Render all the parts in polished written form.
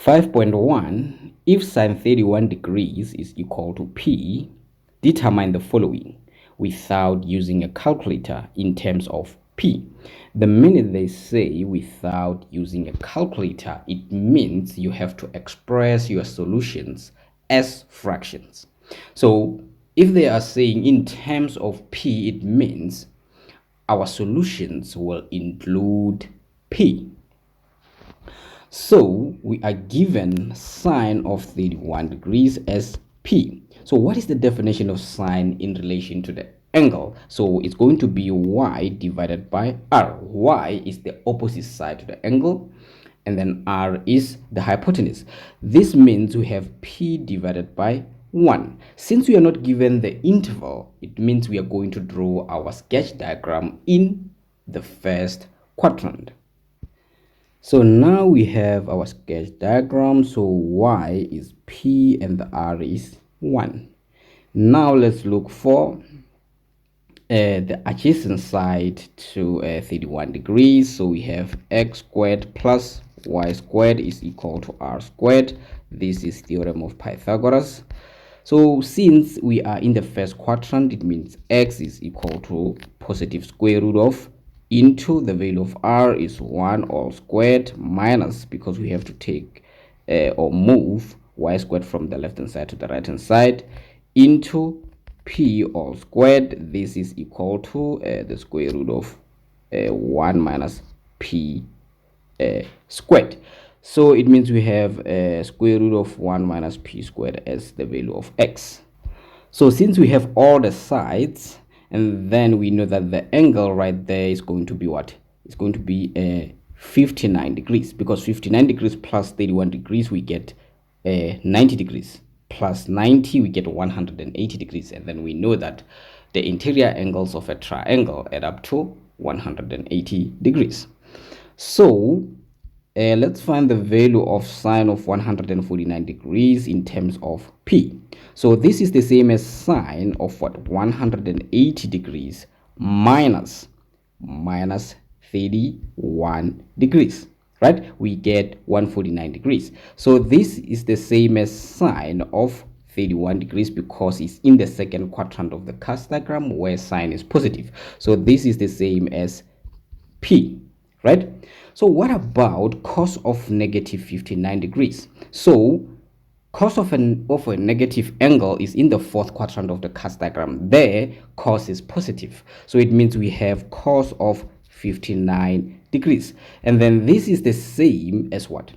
5.1, if sine 31 degrees is equal to P, determine the following without using a calculator in terms of P. The minute they say without using a calculator, it means you have to express your solutions as fractions. So if they are saying in terms of P, it means our solutions will include P. So we are given sine of 31 degrees as P. So what is the definition of sine in relation to the angle? So it's going to be y divided by r. Y is the opposite side to the angle, and then r is the hypotenuse. This means we have P divided by 1. Since we are not given the interval, it means we are going to draw our sketch diagram in the first quadrant. So now we have our sketch diagram. So y is P and the r is 1. Now let's look for the adjacent side to 31 degrees. So we have x squared plus y squared is equal to r squared. This is theorem of Pythagoras. So since we are in the first quadrant, it means x is equal to positive square root of into the value of r is 1 all squared minus, because we have to take or move y squared from the left hand side to the right hand side, into p all squared. This is equal to the square root of 1 minus p squared. So it means we have square root of 1 minus p squared as the value of x. So since we have all the sides, and then we know that the angle right there is going to be what? It's going to be 59 degrees, because 59 degrees plus 31 degrees we get 90 degrees, plus 90 we get 180 degrees, and then we know that the interior angles of a triangle add up to 180 degrees. So let's find the value of sine of 149 degrees in terms of P. So this is the same as sine of what? 180 degrees minus 31 degrees, right? We get 149 degrees. So this is the same as sine of 31 degrees because it's in the second quadrant of the cast diagram where sine is positive. So this is the same as P, right? So what about cos of negative 59 degrees? So cos of a negative angle is in the fourth quadrant of the cast diagram. There, cos is positive. So it means we have cos of 59 degrees. And then this is the same as what?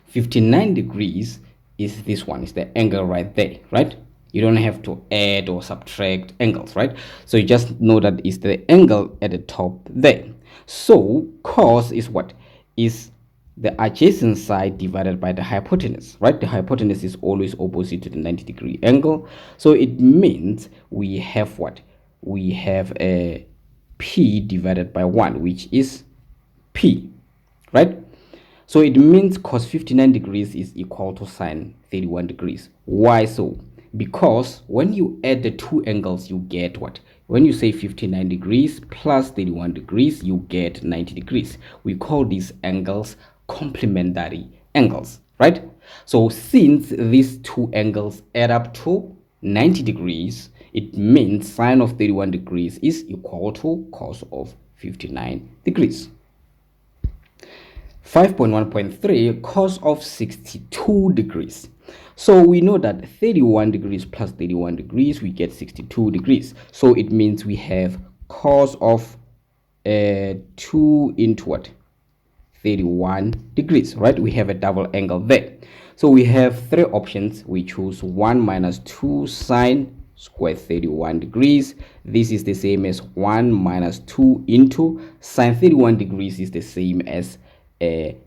59 degrees is this one, is the angle right there, right? You don't have to add or subtract angles, right? So you just know that it's the angle at the top there. So cos is what? Is the adjacent side divided by the hypotenuse, right? The hypotenuse is always opposite to the 90-degree angle. So it means we have what? We have a P divided by 1, which is P, right? So it means cos 59 degrees is equal to sine 31 degrees. Why so? Because when you add the two angles, you get what? When you say 59 degrees plus 31 degrees, you get 90 degrees. We call these angles complementary angles, right? So since these two angles add up to 90 degrees, it means sine of 31 degrees is equal to cos of 59 degrees. 5.1.3, cos of 62 degrees. So we know that 31 degrees plus 31 degrees, we get 62 degrees. So it means we have cos of 2 into what? 31 degrees, right? We have a double angle there. So we have three options. We choose 1 minus 2 sine square 31 degrees. This is the same as 1 minus 2 into sine 31 degrees is the same as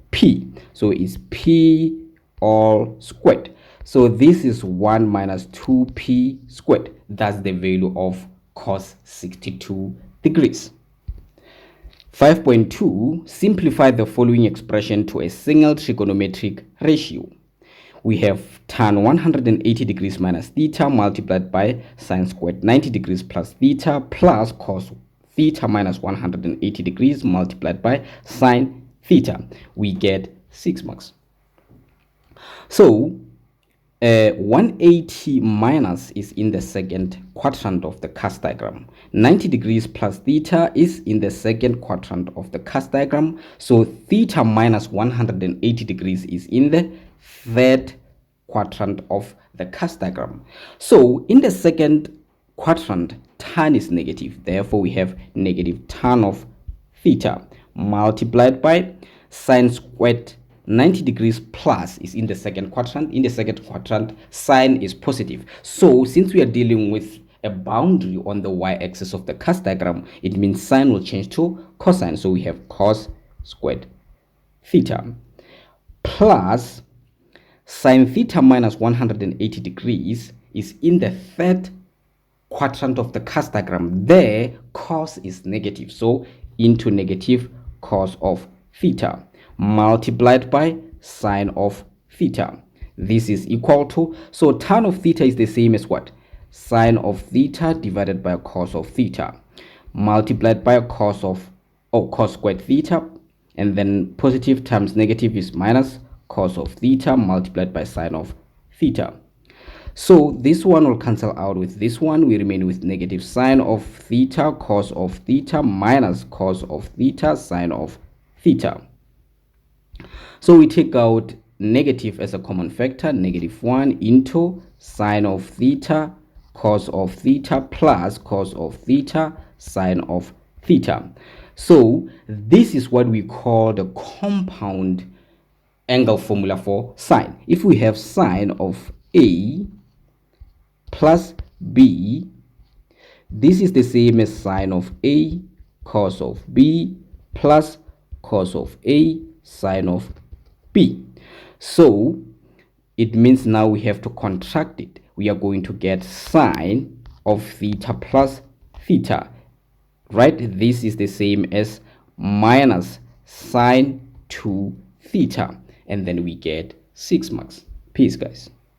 P. So it's P all squared. So this is 1 minus 2p squared. That's the value of cos 62 degrees. 5.2, simplify the following expression to a single trigonometric ratio. We have tan 180 degrees minus theta multiplied by sine squared 90 degrees plus theta plus cos theta minus 180 degrees multiplied by sine theta. We get 6 marks. So 180 minus is in the second quadrant of the cast diagram. 90 degrees plus theta is in the second quadrant of the cast diagram. So theta minus 180 degrees is in the third quadrant of the cast diagram. So in the second quadrant, tan is negative. Therefore, we have negative tan of theta multiplied by sine squared 90 degrees plus is in the second quadrant. In the second quadrant, sine is positive. So since we are dealing with a boundary on the y-axis of the cast diagram, it means sine will change to cosine. So we have cos squared theta plus sine theta minus 180 degrees is in the third quadrant of the cast diagram. There, cos is negative. So into negative cos of theta multiplied by sine of theta. This is equal to, so tan of theta is the same as what? Sine of theta divided by cos of theta multiplied by cos squared theta, and then positive times negative is minus cos of theta multiplied by sine of theta. So this one will cancel out with this one. We remain with negative sine of theta cos of theta minus cos of theta sine of theta. So we take out negative as a common factor, negative 1 into sine of theta cos of theta plus cos of theta sine of theta. So this is what we call the compound angle formula for sine. If we have sine of A plus B, this is the same as sine of A cos of B plus cos of A sine of B. So it means now we have to contract it. We are going to get sine of theta plus theta, right? This is the same as minus sine 2 theta, and then we get 6 marks. Peace, guys.